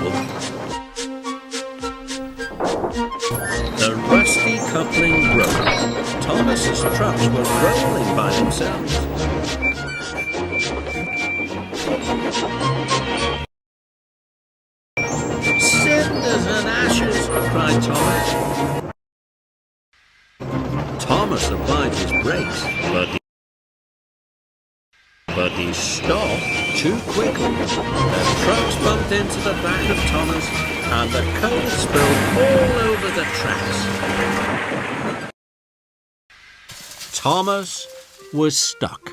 trouble. The rusty coupling broke. Thomas's trucks were rolling by themselves. Cinders and ashes, cried Thomas. Thomas applied his brakes, but he stopped too quickly. The trucks bumped into the back of Thomas, and the coal spilled all over the tracks. Thomas was stuck.